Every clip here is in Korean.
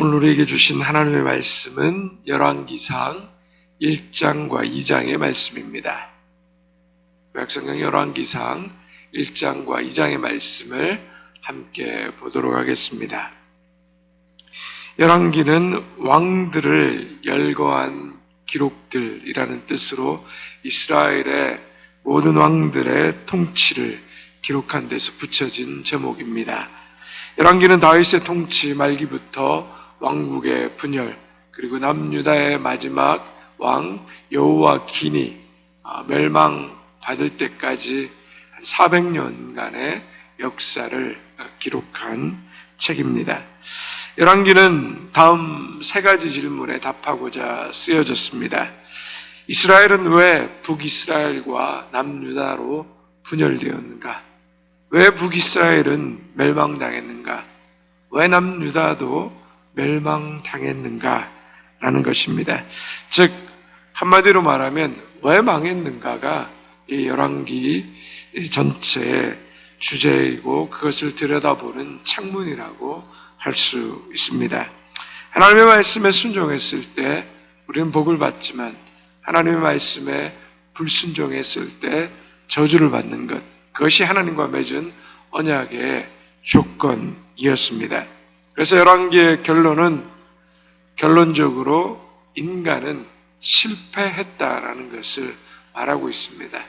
오늘 우리에게 주신 하나님의 말씀은 열왕기상 1장과 2장의 말씀입니다. 구약성경 열왕기상 1장과 2장의 말씀을 함께 보도록 하겠습니다. 열왕기는 왕들을 열거한 기록들이라는 뜻으로 이스라엘의 모든 왕들의 통치를 기록한 데서 붙여진 제목입니다. 열왕기는 다윗의 통치 말기부터 왕국의 분열, 그리고 남유다의 마지막 왕 여호야긴이 멸망받을 때까지 400년간의 역사를 기록한 책입니다. 열왕기는 다음 세 가지 질문에 답하고자 쓰여졌습니다. 이스라엘은 왜 북이스라엘과 남유다로 분열되었는가? 왜 북이스라엘은 멸망당했는가? 왜 남유다도 멸망당했는가? 라는 것입니다. 즉 한마디로 말하면 왜 망했는가가 이 열왕기 전체의 주제이고 그것을 들여다보는 창문이라고 할 수 있습니다. 하나님의 말씀에 순종했을 때 우리는 복을 받지만 하나님의 말씀에 불순종했을 때 저주를 받는 것, 그것이 하나님과 맺은 언약의 조건이었습니다. 그래서 열왕기의 결론적으로 인간은 실패했다라는 것을 말하고 있습니다.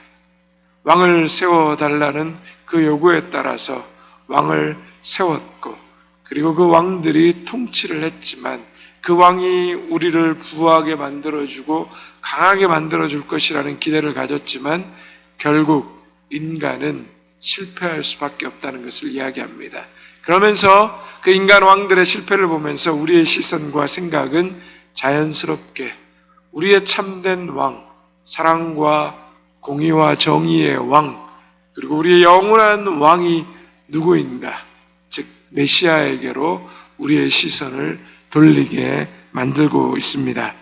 왕을 세워달라는 그 요구에 따라서 왕을 세웠고, 그리고 그 왕들이 통치를 했지만 그 왕이 우리를 부하게 만들어주고 강하게 만들어줄 것이라는 기대를 가졌지만 결국 인간은 실패할 수밖에 없다는 것을 이야기합니다. 그러면서 그 인간 왕들의 실패를 보면서 우리의 시선과 생각은 자연스럽게 우리의 참된 왕, 사랑과 공의와 정의의 왕, 그리고 우리의 영원한 왕이 누구인가, 즉 메시아에게로 우리의 시선을 돌리게 만들고 있습니다.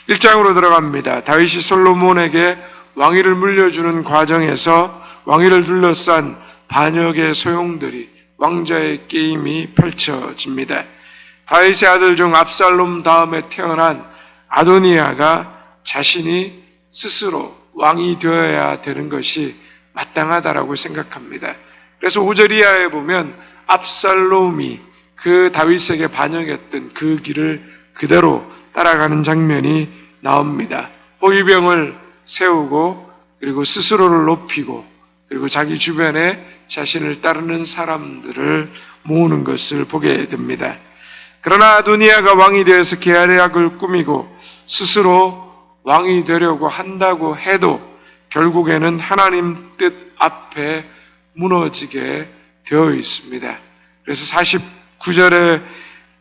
1장으로 들어갑니다. 다윗이 솔로몬에게 왕위를 물려주는 과정에서 왕위를 둘러싼 반역의 소용돌이, 왕자의 게임이 펼쳐집니다. 다윗의 아들 중 압살롬 다음에 태어난 아도니아가 자신이 스스로 왕이 되어야 되는 것이 마땅하다라고 생각합니다. 그래서 5절 이하에 보면 압살롬이 그 다윗에게 반역했던 그 길을 그대로 따라가는 장면이 나옵니다. 호위병을 세우고 그리고 스스로를 높이고 그리고 자기 주변에 자신을 따르는 사람들을 모으는 것을 보게 됩니다. 그러나 아도니아가 왕이 되어서 계략을 꾸미고 스스로 왕이 되려고 한다고 해도 결국에는 하나님 뜻 앞에 무너지게 되어 있습니다. 그래서 49절에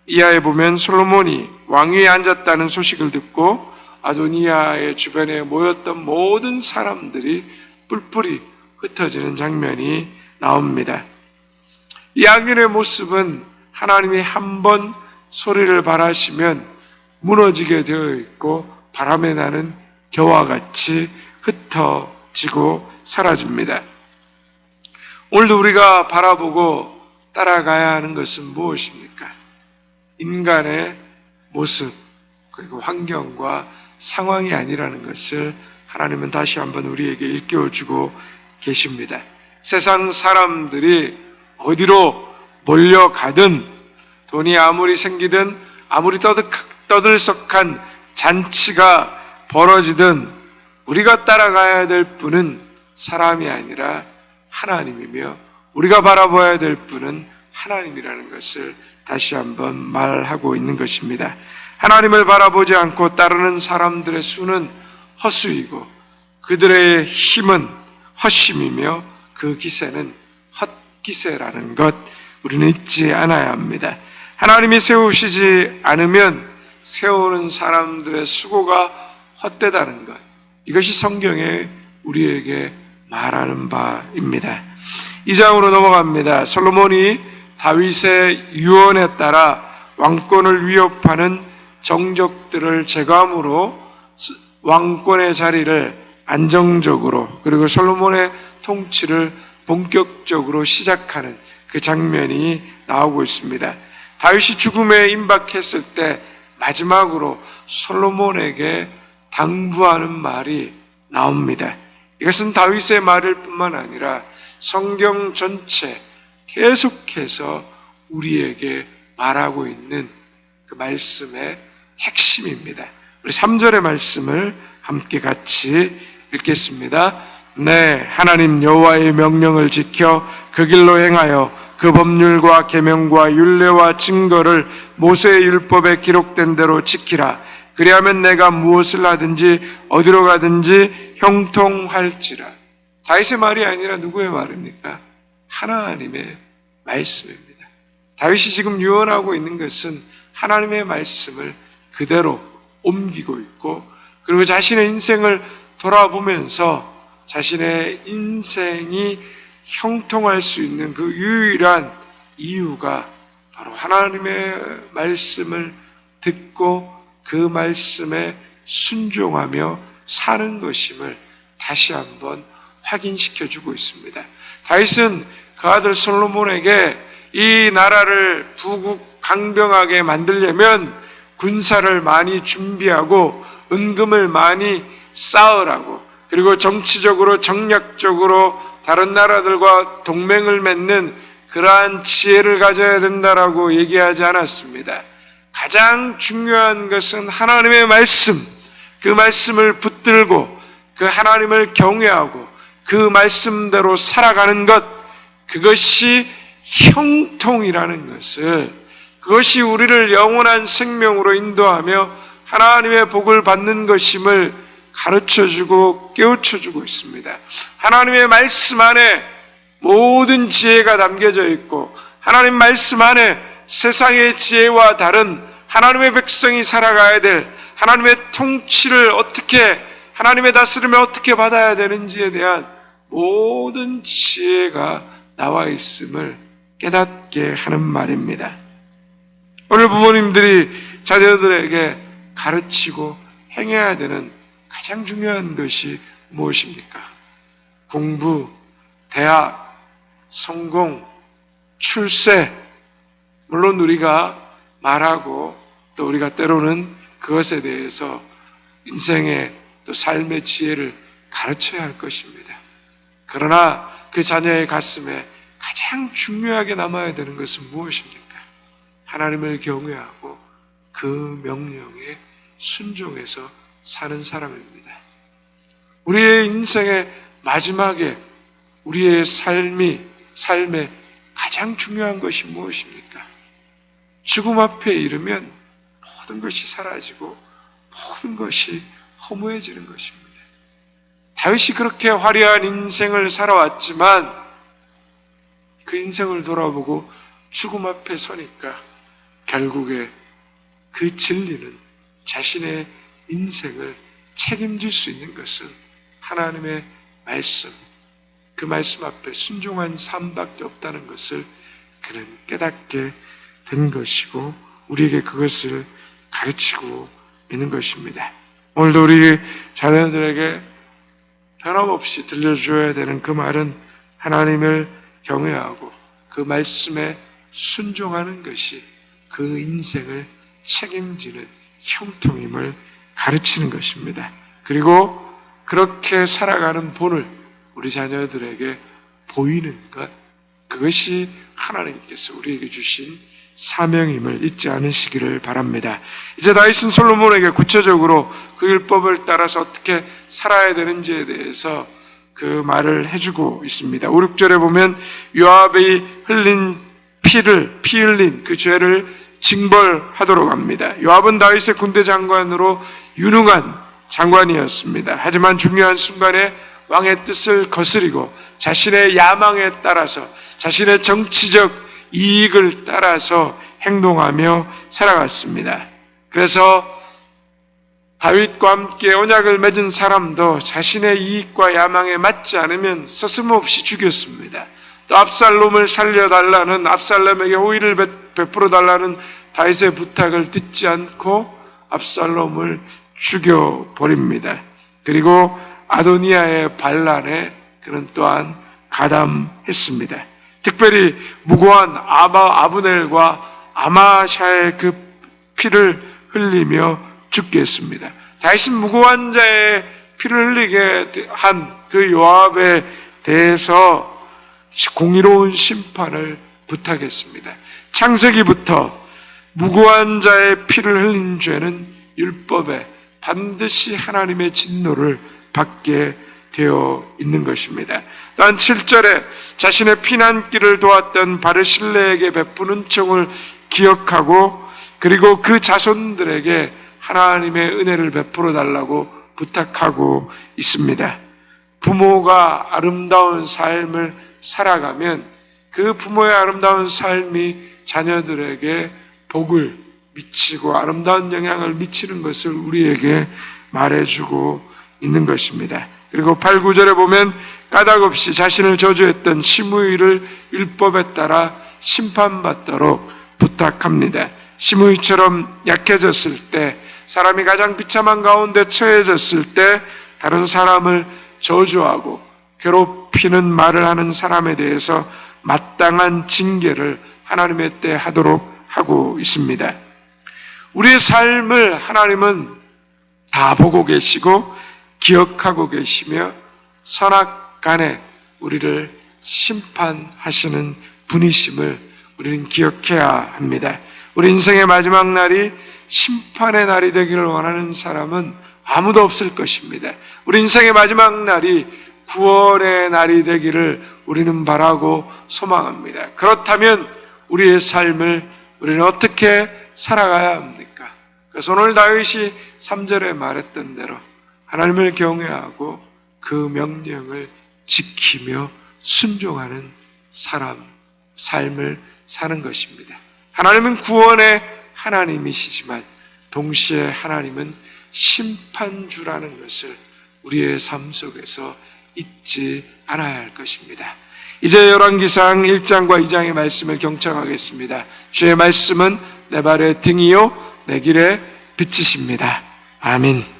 이하에 보면 솔로몬이 왕위에 앉았다는 소식을 듣고 아도니아의 주변에 모였던 모든 사람들이 뿔뿔이 흩어지는 장면이 나옵니다. 이 악인의 모습은 하나님이 한번 소리를 발하시면 무너지게 되어 있고 바람에 나는 겨와 같이 흩어지고 사라집니다. 오늘도 우리가 바라보고 따라가야 하는 것은 무엇입니까? 인간의 모습 그리고 환경과 상황이 아니라는 것을 하나님은 다시 한번 우리에게 일깨워주고 계십니다. 세상 사람들이 어디로 몰려가든 돈이 아무리 생기든 아무리 떠들썩한 잔치가 벌어지든 우리가 따라가야 될 분은 사람이 아니라 하나님이며 우리가 바라봐야 될 분은 하나님이라는 것을 다시 한번 말하고 있는 것입니다. 하나님을 바라보지 않고 따르는 사람들의 수는 허수이고 그들의 힘은 헛심이며 그 기세는 헛기세라는 것 우리는 잊지 않아야 합니다. 하나님이 세우시지 않으면 세우는 사람들의 수고가 헛되다는 것, 이것이 성경에 우리에게 말하는 바입니다. 2장으로 넘어갑니다. 솔로몬이 다윗의 유언에 따라 왕권을 위협하는 정적들을 제거함으로 왕권의 자리를 안정적으로 그리고 솔로몬의 통치를 본격적으로 시작하는 그 장면이 나오고 있습니다. 다윗이 죽음에 임박했을 때 마지막으로 솔로몬에게 당부하는 말이 나옵니다. 이것은 다윗의 말일 뿐만 아니라 성경 전체 계속해서 우리에게 말하고 있는 그 말씀의 핵심입니다. 우리 3절의 말씀을 함께 같이 읽겠습니다. 네, 하나님 여호와의 명령을 지켜 그 길로 행하여 그 법률과 계명과 율례와 증거를 모세의 율법에 기록된 대로 지키라. 그리하면 내가 무엇을 하든지 어디로 가든지 형통할지라. 다윗의 말이 아니라 누구의 말입니까? 하나님의 말씀입니다. 다윗이 지금 유언하고 있는 것은 하나님의 말씀을 그대로 옮기고 있고, 그리고 자신의 인생을 돌아보면서 자신의 인생이 형통할 수 있는 그 유일한 이유가 바로 하나님의 말씀을 듣고 그 말씀에 순종하며 사는 것임을 다시 한번 확인시켜 주고 있습니다. 다윗은 그 아들 솔로몬에게 이 나라를 부국강병하게 만들려면 군사를 많이 준비하고 은금을 많이 쌓으라고, 그리고 정치적으로 정략적으로 다른 나라들과 동맹을 맺는 그러한 지혜를 가져야 된다라고 얘기하지 않았습니다. 가장 중요한 것은 하나님의 말씀, 그 말씀을 붙들고 그 하나님을 경외하고 그 말씀대로 살아가는 것, 그것이 형통이라는 것을, 그것이 우리를 영원한 생명으로 인도하며 하나님의 복을 받는 것임을 가르쳐주고 깨우쳐주고 있습니다. 하나님의 말씀 안에 모든 지혜가 담겨져 있고, 하나님 말씀 안에 세상의 지혜와 다른 하나님의 백성이 살아가야 될 하나님의 통치를 어떻게, 하나님의 다스림을 어떻게 받아야 되는지에 대한 모든 지혜가 나와 있음을 깨닫게 하는 말입니다. 오늘 부모님들이 자녀들에게 가르치고 행해야 되는 가장 중요한 것이 무엇입니까? 공부, 대학, 성공, 출세. 물론 우리가 말하고 또 우리가 때로는 그것에 대해서 인생의 또 삶의 지혜를 가르쳐야 할 것입니다. 그러나 그 자녀의 가슴에 가장 중요하게 남아야 되는 것은 무엇입니까? 하나님을 경외하고 그 명령에 순종해서 사는 사람입니다. 우리의 인생의 마지막에 우리의 삶의 가장 중요한 것이 무엇입니까? 죽음 앞에 이르면 모든 것이 사라지고 모든 것이 허무해지는 것입니다. 다윗이 그렇게 화려한 인생을 살아왔지만 그 인생을 돌아보고 죽음 앞에 서니까 결국에 그 진리는, 자신의 인생을 책임질 수 있는 것은 하나님의 말씀, 그 말씀 앞에 순종한 삶밖에 없다는 것을 그는 깨닫게 된 것이고, 우리에게 그것을 가르치고 있는 것입니다. 오늘도 우리 자녀들에게 변함없이 들려줘야 되는 그 말은 하나님을 경외하고 그 말씀에 순종하는 것이 그 인생을 책임지는 형통임을 가르치는 것입니다. 그리고 그렇게 살아가는 본을 우리 자녀들에게 보이는 것, 그것이 하나님께서 우리에게 주신 사명임을 잊지 않으시기를 바랍니다. 이제 다윗은 솔로몬에게 구체적으로 그 율법을 따라서 어떻게 살아야 되는지에 대해서 그 말을 해주고 있습니다. 5, 6절에 보면 요압이 피 흘린 그 죄를 징벌하도록 합니다. 요압은 다윗의 군대 장관으로 유능한 장관이었습니다. 하지만 중요한 순간에 왕의 뜻을 거스리고 자신의 야망에 따라서, 자신의 정치적 이익을 따라서 행동하며 살아갔습니다. 그래서 다윗과 함께 언약을 맺은 사람도 자신의 이익과 야망에 맞지 않으면 서슴없이 죽였습니다. 또 압살롬을 살려달라는, 압살롬에게 호의를 베풀어달라는 다윗의 부탁을 듣지 않고 압살롬을 죽여버립니다. 그리고 아도니아의 반란에 그는 또한 가담했습니다. 특별히 무고한 아브넬과 아마샤의 그 피를 흘리며 죽겠습니다. 다윗은 무고한 자의 피를 흘리게 한 그 요압에 대해서 공의로운 심판을 부탁했습니다. 창세기부터 무고한 자의 피를 흘린 죄는 율법에 반드시 하나님의 진노를 받게 되어 있는 것입니다. 또한 7절에 자신의 피난길을 도왔던 바르실레에게 베푼 은총을 기억하고 그리고 그 자손들에게 하나님의 은혜를 베풀어 달라고 부탁하고 있습니다. 부모가 아름다운 삶을 살아가면 그 부모의 아름다운 삶이 자녀들에게 복을 미치고 아름다운 영향을 미치는 것을 우리에게 말해주고 있는 것입니다. 그리고 8, 9절에 보면 까닭없이 자신을 저주했던 시므이를 율법에 따라 심판받도록 부탁합니다. 시므이처럼 약해졌을 때, 사람이 가장 비참한 가운데 처해졌을 때 다른 사람을 저주하고 괴롭히는 말을 하는 사람에 대해서 마땅한 징계를 하나님의 때 하도록 하고 있습니다. 우리의 삶을 하나님은 다 보고 계시고 기억하고 계시며 선악간에 우리를 심판하시는 분이심을 우리는 기억해야 합니다. 우리 인생의 마지막 날이 심판의 날이 되기를 원하는 사람은 아무도 없을 것입니다. 우리 인생의 마지막 날이 구원의 날이 되기를 우리는 바라고 소망합니다. 그렇다면 우리의 삶을 우리는 어떻게 살아가야 합니까? 그래서 오늘 다윗이 3절에 말했던 대로 하나님을 경외하고 그 명령을 지키며 순종하는 삶을 사는 것입니다. 하나님은 구원의 하나님이시지만 동시에 하나님은 심판주라는 것을 우리의 삶 속에서 잊지 않아야 할 것입니다. 이제 열왕기상 1장과 2장의 말씀을 경청하겠습니다. 주의 말씀은 내 발의 등이요 내 길의 빛이십니다. 아멘.